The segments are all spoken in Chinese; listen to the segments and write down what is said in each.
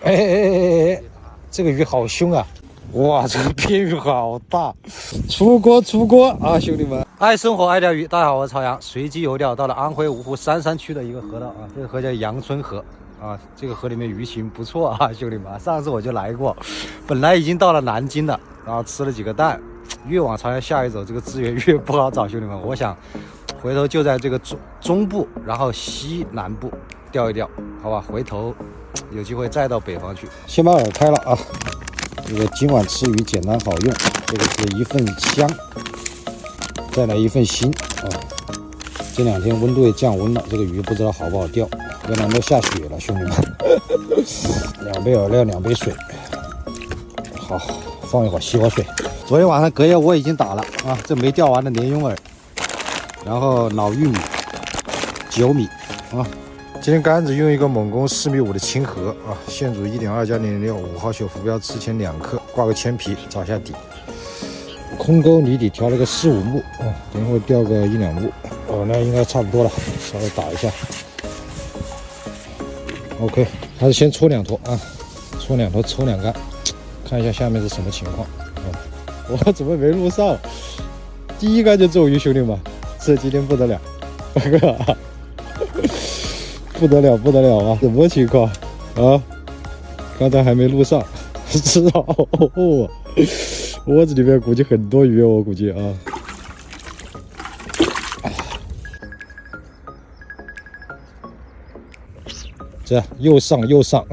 哎，这个鱼好凶啊！哇，这个鳖鱼好大！出锅啊，兄弟们！爱生活爱钓鱼，大家好，我是朝阳，随机游钓到了安徽芜湖三山区的一个河道啊，这个河叫阳春河啊，这个河里面鱼情不错啊，兄弟们！上次我就来过，本来已经到了南京了，然后吃了几个蛋，越往朝阳下一走，这个资源越不好找，兄弟们，我想回头就在这个中部，然后西南部钓一钓，好吧？回头有机会再到北方去。先把饵开了啊！这个今晚吃鱼简单好用，这个是一份香，再来一份心啊！这两天温度也降温了，这个鱼不知道好不好钓，原来都下雪了，兄弟们。2杯饵料，2杯水，好，放一会儿熄火水。昨天晚上隔夜我已经打了啊，这没钓完的莲蓉饵，然后老玉米9米啊。今天杆子用一个猛攻4.5米的青河啊，线组 1.2 加0.6 5号球浮标，吃前2克，挂个铅皮，找下底。空钩泥底调了个4、5目啊，等一会儿钓个1、2目。哦，那应该差不多了，稍微打一下。OK， 还是先搓2坨啊，搓2坨，抽2竿，看一下下面是什么情况。我怎么没录上？第一竿就中鱼，兄弟们，这今天不得了，不得了啊！什么情况啊？刚才还没录上，知道窝子里面估计很多鱼，我估计啊。这样又上，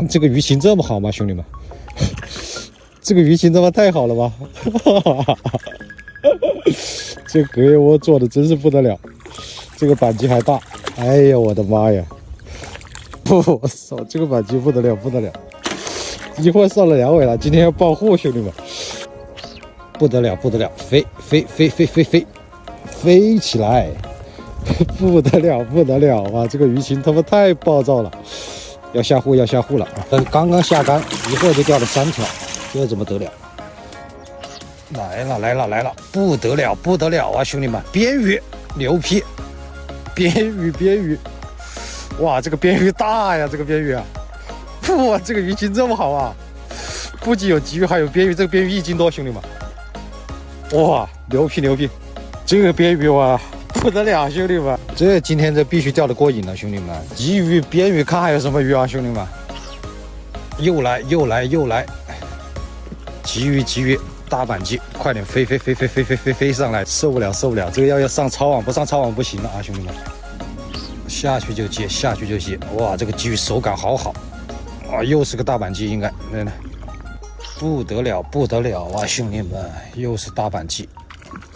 这个鱼情这么好吗，兄弟们？这个鱼情他妈太好了吧！这隔夜窝做的真是不得了，这个板机还大，哎呀，我的妈呀！我操，这个板机不得了，一会儿上了2尾了，今天要爆货，兄弟们，不得了，飞起来，不得了啊！这个鱼情他妈太暴躁了，要下户了啊！刚刚下竿，一会儿就钓了3条，这怎么得了？来了，不得了啊，兄弟们，边鱼牛批，边鱼。哇，这个边鱼大呀！这个边鱼啊，哇，这个鱼情这么好啊！不仅有鲫鱼，还有边鱼，这个边鱼1斤多，兄弟们！哇，牛批！这个边鱼哇，不得了，兄弟们！这今天这必须钓得过瘾了，兄弟们！鲫鱼、边鱼，看还有什么鱼啊，兄弟们！又来！鲫鱼，大板鲫，快点飞上来！受不了！这个要上抄网，不上抄网不行了啊，兄弟们！下去就接，哇，这个鲫鱼手感好啊，又是个大板鲫，应该来，不得了啊，兄弟们，又是大板鲫，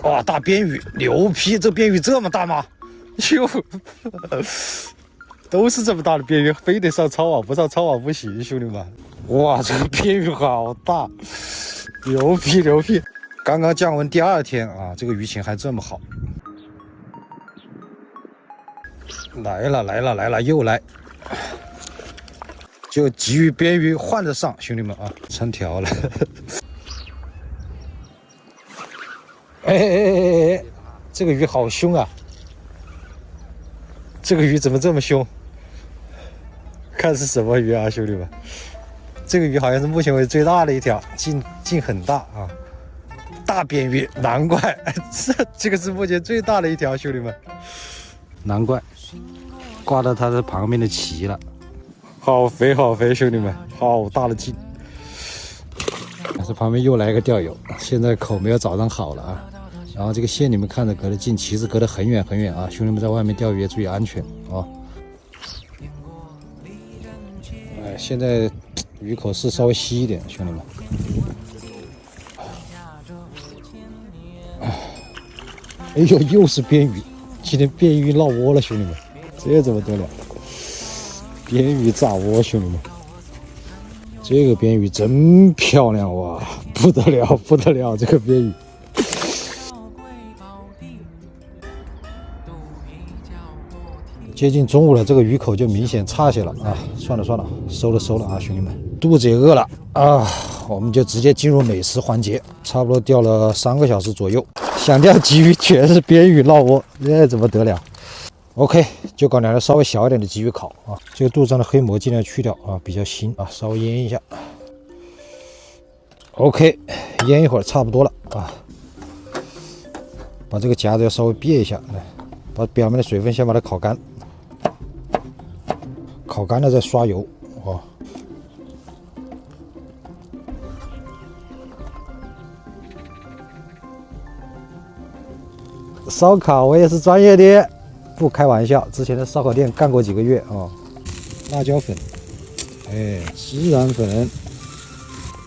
哇，大边鱼牛批，这边鱼这么大吗？都是这么大的边鱼，非得上抄网，不上抄网不行，兄弟们，哇，这个边鱼好大，牛批！刚刚降温第2天啊，这个鱼情还这么好。来了，又来，就鲫鱼边鱼换着上，兄弟们啊，成条了。哎，这个鱼好凶啊！这个鱼怎么这么凶？看是什么鱼啊，兄弟们？这个鱼好像是目前为止最大的一条，劲很大啊！大边鱼，难怪这个是目前最大的一条，兄弟们，难怪。挂到它的旁边的鳍了，好肥，兄弟们，好大的劲！这旁边又来一个钓友，现在口没有早上好了啊。然后这个线你们看着隔得近，旗子隔得很远啊，兄弟们在外面钓鱼也注意安全啊。哎，现在鱼口是稍微稀一点，兄弟们。哎呦，又是边鱼，今天边鱼落窝了，兄弟们。这怎么得了？边鱼炸窝，兄弟们！这个边鱼真漂亮哇，不得了！这个边鱼，接近中午了，这个鱼口就明显差些了啊！算了，收了啊，兄弟们，肚子也饿了啊，我们就直接进入美食环节。差不多钓了3个小时左右，想钓鲫鱼全是边鱼落窝，这怎么得了？ OK， 就搞两个稍微小一点的鲫鱼烤啊。这个肚子上的黑膜尽量去掉啊，比较腥啊，稍微腌一下。OK， 腌一会儿差不多了啊。把这个夹子要稍微别一下，来，把表面的水分先把它烤干，烤干了再刷油哦。烧烤我也是专业的，不开玩笑。之前的烧烤店干过几个月啊。辣椒粉，哎，孜然粉，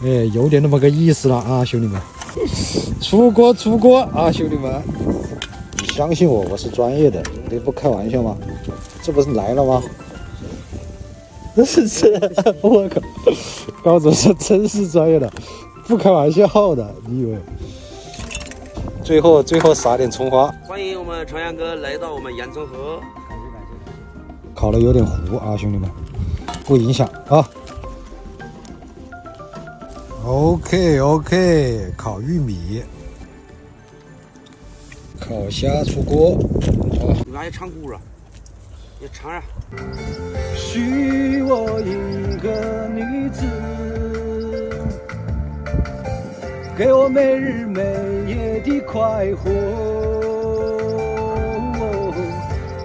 哎，有点那么个意思了啊，兄弟们。出锅啊，兄弟们！你相信我，我是专业的，你不开玩笑吗？这不是来了吗？真是，我靠！高总是真是专业的，不开玩笑的，你以为？最后撒点葱花。欢迎我们朝阳哥来到我们洋葱河。感谢。烤的有点糊啊，兄弟们，不影响啊。OK， 烤玉米，烤虾出锅。俺也唱歌啊，你唱啊。许我一个女子，给我每日每夜的快活。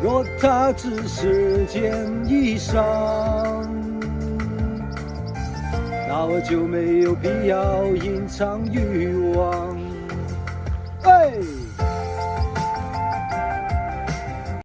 若她只是件衣裳，那我就没有必要隐藏欲望。哎。